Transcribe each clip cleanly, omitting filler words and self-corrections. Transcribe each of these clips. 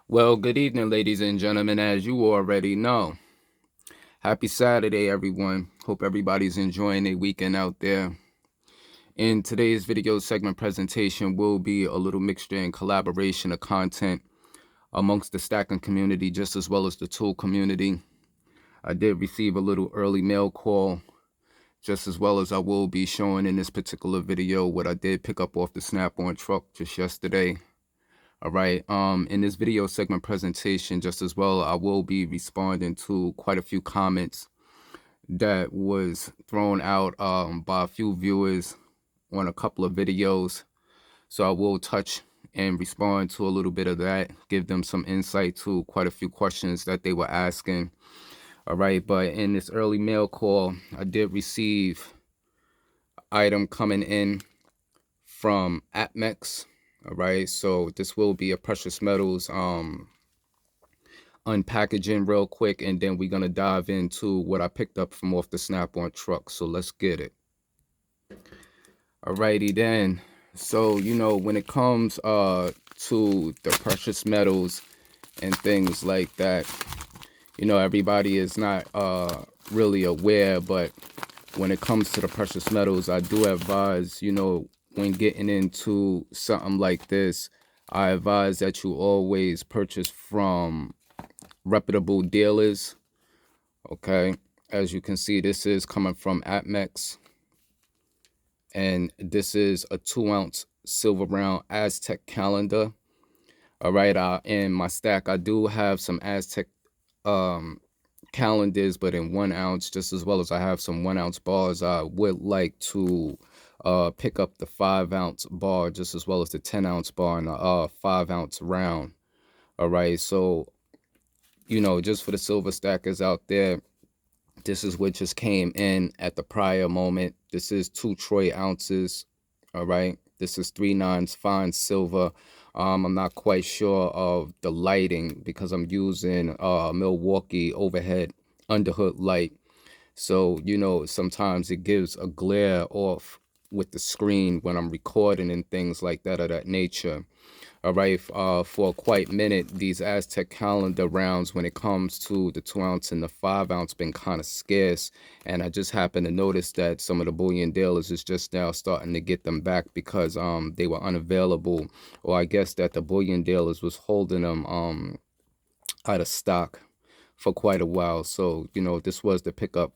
Well, good evening, ladies and gentlemen. As you already know, happy Saturday, everyone. Hope everybody's enjoying their weekend out there. In today's video segment presentation will be a little mixture and collaboration of content amongst the stacking community, just as well as the tool community. I did receive a little early mail call, just as well as I will be showing in this particular video what I did pick up off the Snap-on truck just yesterday. All right. In this video segment presentation, just as well, I will be responding to quite a few comments that was thrown out by a few viewers on a couple of videos. So I will touch and respond to a little bit of that, give them some insight to quite a few questions that they were asking. All right. But in this early mail call, I did receive item coming in from Atmex. All right. So this will be a precious metals unpackaging real quick, and then we're gonna dive into what I picked up from off the Snap-on truck. So let's get it. Alrighty then. So when it comes to the precious metals and things like that, everybody is not really aware, but when it comes to the precious metals, I do advise, when getting into something like this, I advise that you always purchase from reputable dealers. Okay, as you can see, this is coming from Atmex, and this is a 2-ounce silver round Aztec calendar. All right, in my stack I do have some Aztec calendars, but in 1 ounce, just as well as I have some 1-ounce bars. I would like to pick up the 5-ounce bar, just as well as the 10-ounce bar and a 5-ounce round. All right, so just for the silver stackers out there, this is what just came in at the prior moment. This is 2 troy ounces. All right, this is 3/9 fine silver. I'm not quite sure of the lighting because I'm using Milwaukee overhead underhood light, so sometimes it gives a glare off with the screen when I'm recording and things like that of that nature. All right, for quite a minute, these Aztec calendar rounds, when it comes to the 2-ounce and the 5-ounce, been kind of scarce. And I just happened to notice that some of the bullion dealers is just now starting to get them back because they were unavailable, or I guess that the bullion dealers was holding them out of stock for quite a while. So this was the pickup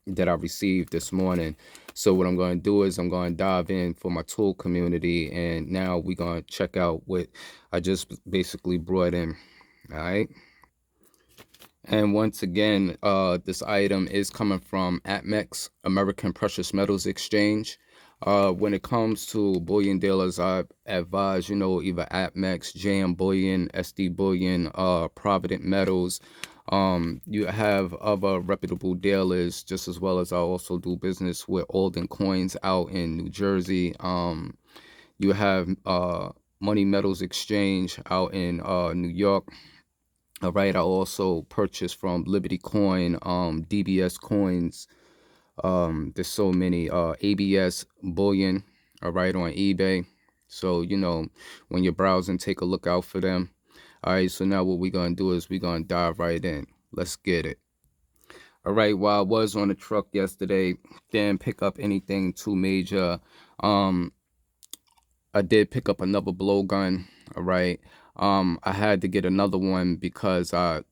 that I received this morning. So what I'm going to do is I'm going to dive in for my tool community, and now we're going to check out what I just basically brought in. All right. And once again, this item is coming from Atmex, American Precious Metals Exchange. When it comes to bullion dealers, I advise, either Atmex, JM Bullion, SD Bullion, Provident Metals. You have other reputable dealers, just as well as I also do business with Alden Coins out in New Jersey. You have Money Metals Exchange out in New York. All right, I also purchased from Liberty Coin, DBS Coins. There's so many, ABS Bullion, all right, on eBay. So, when you're browsing, take a look out for them. All right, so now what we're going to do is we're going to dive right in. Let's get it. All right, while I was on the truck yesterday, didn't pick up anything too major. I did pick up another blowgun, all right. I had to get another one because I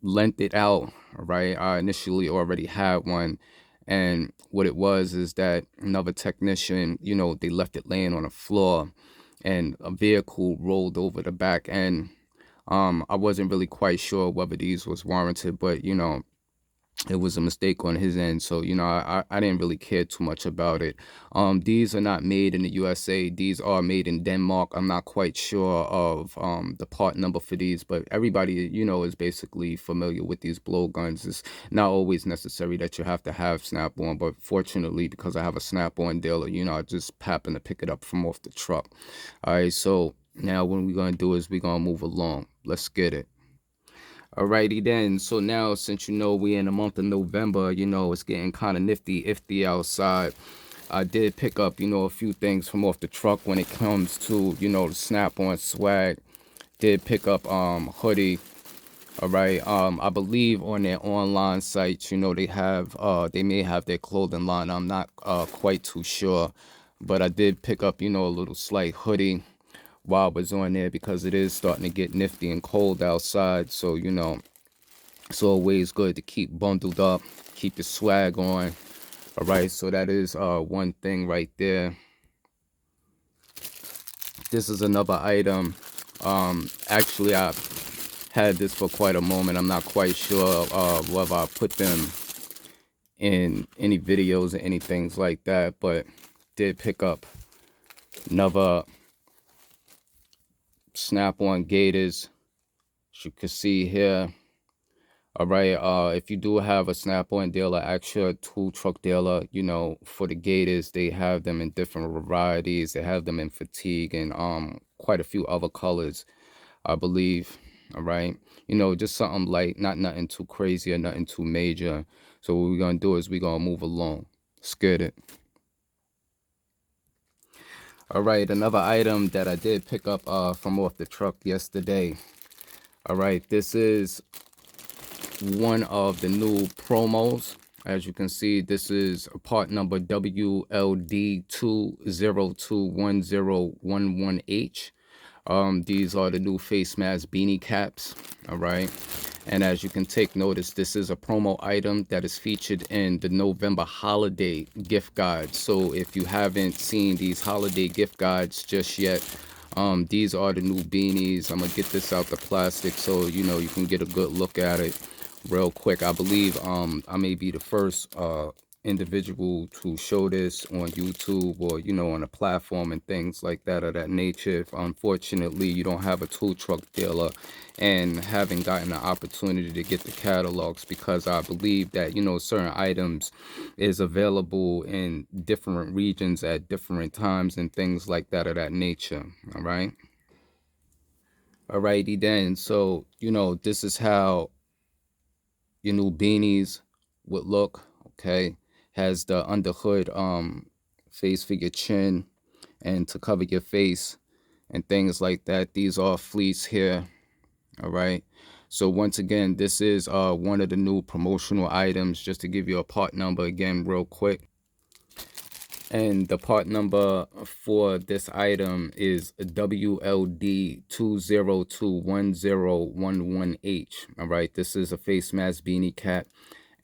lent it out, all right. I initially already had one, and what it was is that another technician, they left it laying on the floor, and a vehicle rolled over the back end. I wasn't really quite sure whether these was warranted, but it was a mistake on his end. So I didn't really care too much about it. These are not made in the USA. These are made in Denmark. I'm not quite sure of the part number for these, but everybody is basically familiar with these blowguns. It's not always necessary that you have to have Snap-on, but fortunately, because I have a Snap-on dealer, I just happen to pick it up from off the truck. All right, so now what we're gonna do is we're gonna move along. Let's get it. Alrighty then, so now since we in the month of November, it's getting kind of nifty ifty outside. I did pick up, a few things from off the truck when it comes to, the Snap-on swag did pick up hoodie. All right. I believe on their online sites, they have they may have their clothing line. I'm not quite too sure, but I did pick up, a little slight hoodie while I was on there because it is starting to get nifty and cold outside. So, it's always good to keep bundled up, keep your swag on. All right. So that is one thing right there. This is another item. Actually, I had this for quite a moment. I'm not quite sure whether I put them in any videos or anything like that, but did pick up another snap-on gaiters, as you can see here. All right, if you do have a snap-on dealer, ask your tool truck dealer, for the gaiters. They have them in different varieties. They have them in fatigue and quite a few other colors, I believe. All right, just something light, not nothing too crazy or nothing too major. So what we're gonna do is we're gonna move along. Let's get it. All right, another item that I did pick up from off the truck yesterday. All right, this is one of the new promos. As you can see, this is part number WLD20210111H. These are the new face mask beanie caps. All right. And as you can take notice, this is a promo item that is featured in the November holiday gift guide. So if you haven't seen these holiday gift guides just yet, these are the new beanies. I'm gonna get this out the plastic so you can get a good look at it real quick. I believe I may be the first individual to show this on YouTube or on a platform and things like that of that nature. If unfortunately you don't have a tool truck dealer and haven't gotten the opportunity to get the catalogs, because I believe that certain items is available in different regions at different times and things like that of that nature. All right. Alrighty then. So this is how your new beanies would look. Okay, has the underhood face for your chin and to cover your face and things like that. These are fleece here. All right, so once again, this is one of the new promotional items. Just to give you a part number again real quick, and the part number for this item is WLD20210111H. All right, this is a face mask beanie cap.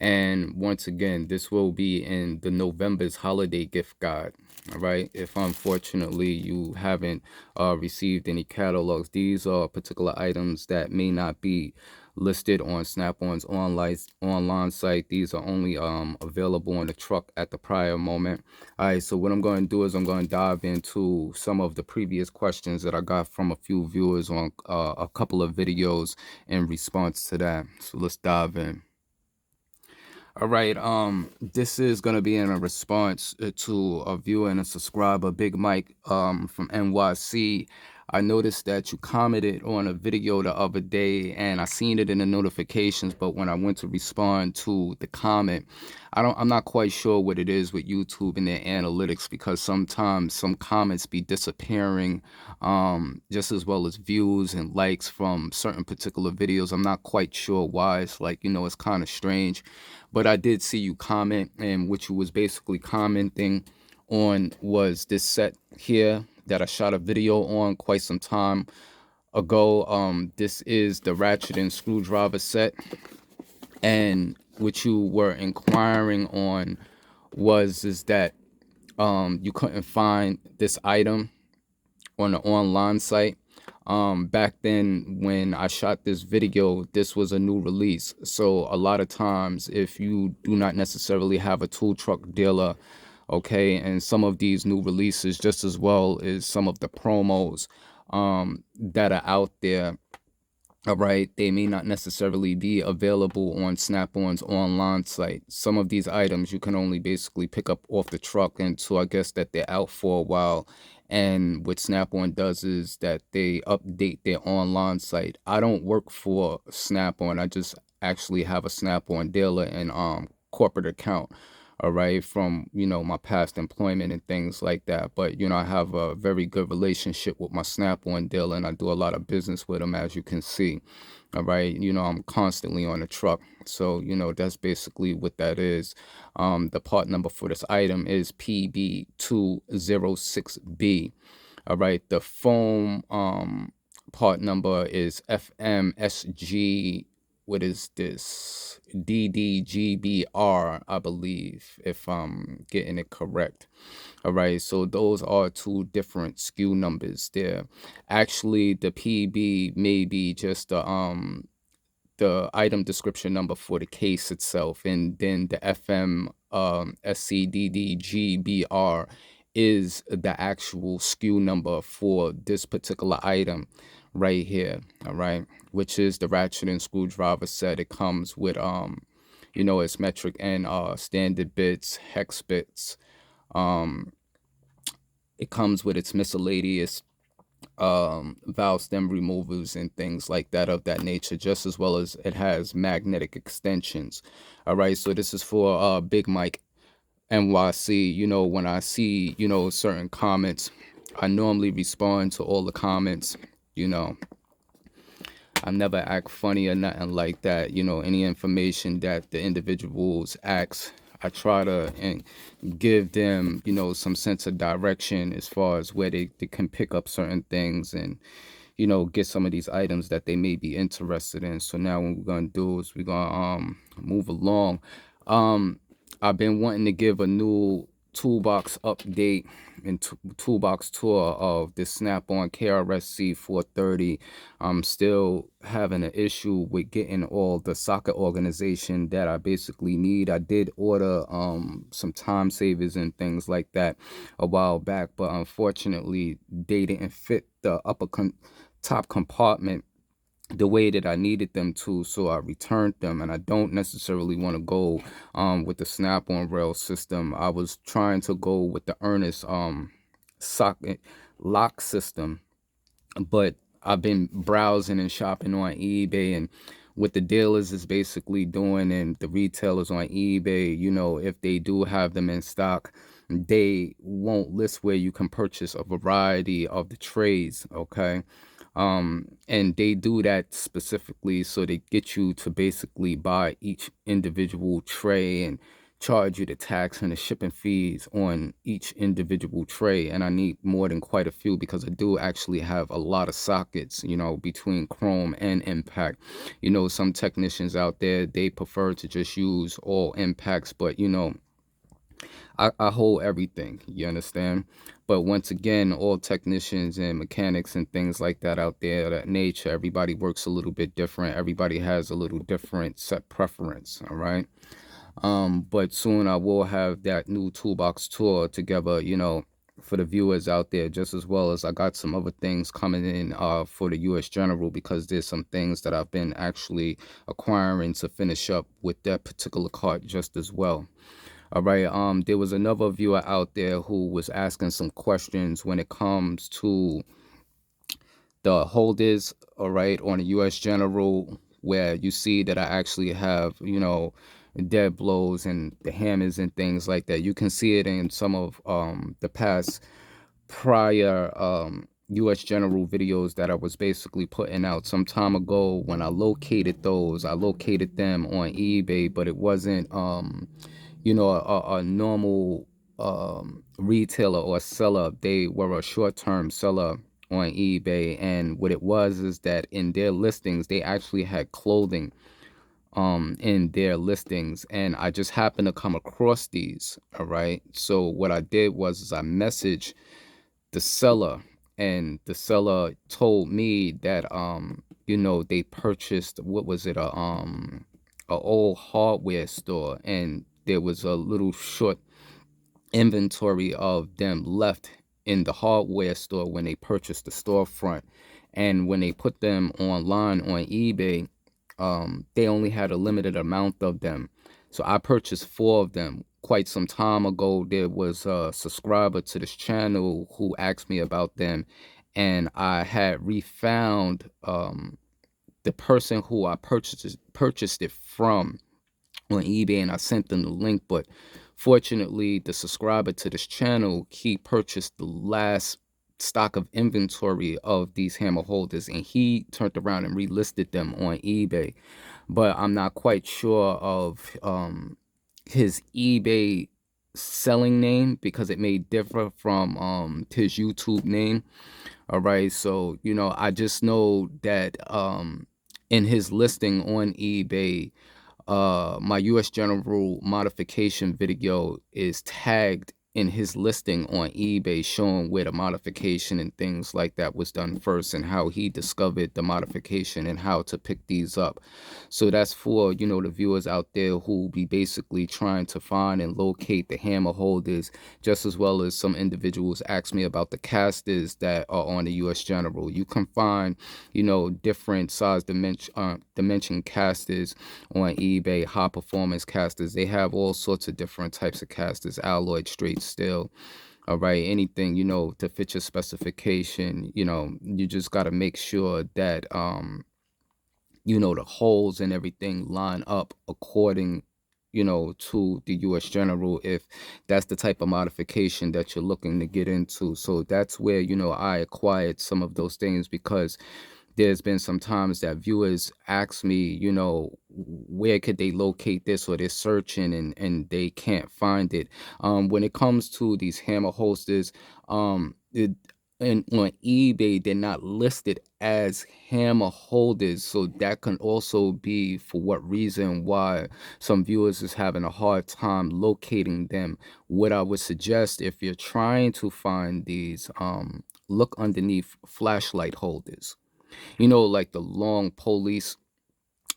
And once again, this will be in the November's holiday gift guide. All right. If unfortunately you haven't received any catalogs, these are particular items that may not be listed on Snap-on's online site. These are only available on the truck at the prior moment. All right. So what I'm going to do is I'm going to dive into some of the previous questions that I got from a few viewers on a couple of videos in response to that. So let's dive in. All right, this is gonna be in a response to a viewer and a subscriber, Big Mike, from NYC. I noticed that you commented on a video the other day, and I seen it in the notifications. But when I went to respond to the comment, I'm not quite sure what it is with YouTube and their analytics, because sometimes some comments be disappearing, just as well as views and likes from certain particular videos. I'm not quite sure why. It's like it's kind of strange. But I did see you comment, and what you was basically commenting on was this set here that I shot a video on quite some time ago. This is the ratchet and screwdriver set, and what you were inquiring on is that you couldn't find this item on the online site. Back then when I shot this video, this was a new release. So a lot of times, if you do not necessarily have a tool truck dealer, okay, and some of these new releases, just as well as some of the promos that are out there, all right, they may not necessarily be available on Snap-on's online site. Some of these items you can only basically pick up off the truck until I guess that they're out for a while. And what Snap-on does is that they update their online site. I don't work for Snap-on. I just actually have a Snap-on dealer and corporate account. all right, from, my past employment and things like that. But, I have a very good relationship with my Snap-on dealer, and I do a lot of business with them, as you can see. All right, I'm constantly on the truck. So, that's basically what that is. The part number for this item is PB206B. All right, the foam part number is FMSG. What is this? DDGBR, I believe, if I'm getting it correct. All right, so those are two different SKU numbers there. Actually, the PB may be just the item description number for the case itself, and then the FM SCDDGBR is the actual SKU number for this particular item right here. All right, which is the ratchet and screwdriver set. It comes with its metric and standard bits, hex bits. It comes with its miscellaneous valve stem removers and things like that of that nature, just as well as it has magnetic extensions. All right, so this is for Big Mike NYC. When I see certain comments, I normally respond to all the comments. I never act funny or nothing like that. Any information that the individuals ask, I try to and give them, some sense of direction as far as where they can pick up certain things and, get some of these items that they may be interested in. So now what we're gonna do is we're gonna move along. I've been wanting to give a new toolbox update and toolbox tour of this Snap-on KRSC 430. I'm still having an issue with getting all the socket organization that I basically need. I did order some time savers and things like that a while back, but unfortunately they didn't fit the top compartment the way that I needed them to, so I returned them. And I don't necessarily want to go with the Snap-on rail system. I was trying to go with the Ernest socket lock system, but I've been browsing and shopping on eBay, and what the dealers is basically doing and the retailers on eBay, if they do have them in stock, they won't list where you can purchase a variety of the trays, okay? And they do that specifically so they get you to basically buy each individual tray and charge you the tax and the shipping fees on each individual tray. And I need more than quite a few because I do actually have a lot of sockets, between chrome and impact. Some technicians out there, they prefer to just use all impacts, but I hold everything, you understand? But once again, all technicians and mechanics and things like that out there, that nature, everybody works a little bit different. Everybody has a little different set preference, all right? But soon I will have that new toolbox tour together, for the viewers out there, just as well as I got some other things coming in for the US General, because there's some things that I've been actually acquiring to finish up with that particular cart just as well. All right, there was another viewer out there who was asking some questions when it comes to the holders, all right, on the US General, where you see that I actually have, dead blows and the hammers and things like that. You can see it in some of the past prior US General videos that I was basically putting out some time ago. When I located those, I located them on eBay, but it wasn't a normal retailer or seller. They were a short-term seller on eBay, and what it was is that in their listings they actually had clothing in their listings, and I just happened to come across these. All right, so what I did was is I messaged the seller, and the seller told me that they purchased, what was it, a old hardware store, and there was a little short inventory of them left in the hardware store when they purchased the storefront. And when they put them online on eBay, they only had a limited amount of them. So I purchased 4 of them. Quite some time ago, there was a subscriber to this channel who asked me about them, and I had refound the person who I purchased it from on eBay, and I sent them the link. But Fortunately, the subscriber to this channel, he purchased the last stock of inventory of these hammer holders, and he turned around and relisted them on eBay. But I'm not quite sure of his eBay selling name, because it may differ from his YouTube name. All right, so I just know that in his listing on eBay, my US General modification video is tagged in his listing on eBay, showing where the modification and things like that was done first, and how he discovered the modification and how to pick these up. So that's for the viewers out there who be basically trying to find and locate the hammer holders, just as well as some individuals ask me about the casters that are on the US General. You can find different size dimension casters on eBay, high performance casters. They have all sorts of different types of casters, alloyed, straight steel. All right, anything to fit your specification. You just got to make sure that the holes and everything line up according to the US General, if that's the type of modification that you're looking to get into. So that's where I acquired some of those things, because there's been some times that viewers ask me, where could they locate this, or they're searching and they can't find it. When it comes to these hammer holsters, and on eBay, they're not listed as hammer holders. So that can also be for what reason why some viewers is having a hard time locating them. What I would suggest, if you're trying to find these, look underneath flashlight holders. Like the long police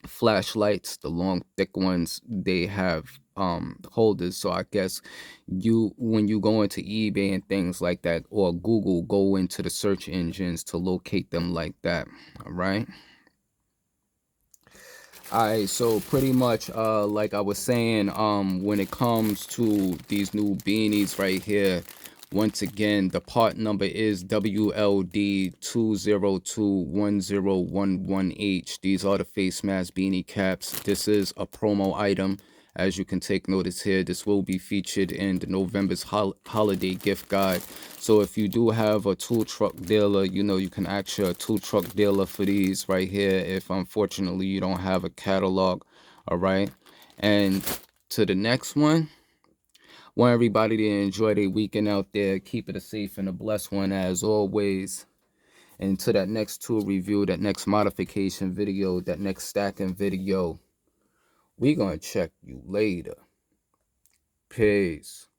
flashlights, the long thick ones, they have holders. So I guess when you go into eBay and things like that, or Google, go into the search engines to locate them like that. All right. Alright, so pretty much like I was saying, when it comes to these new beanies right here, once again, the part number is WLD2021011H. These are the face mask beanie caps. This is a promo item. As you can take notice here, this will be featured in the November's holiday gift guide. So if you do have a tool truck dealer, you can ask your tool truck dealer for these right here, if unfortunately you don't have a catalog. All right. And to the next one, want everybody to enjoy their weekend out there. Keep it a safe and a blessed one as always. And to that next tool review, that next modification video, that next stacking video, we gonna check you later. Peace.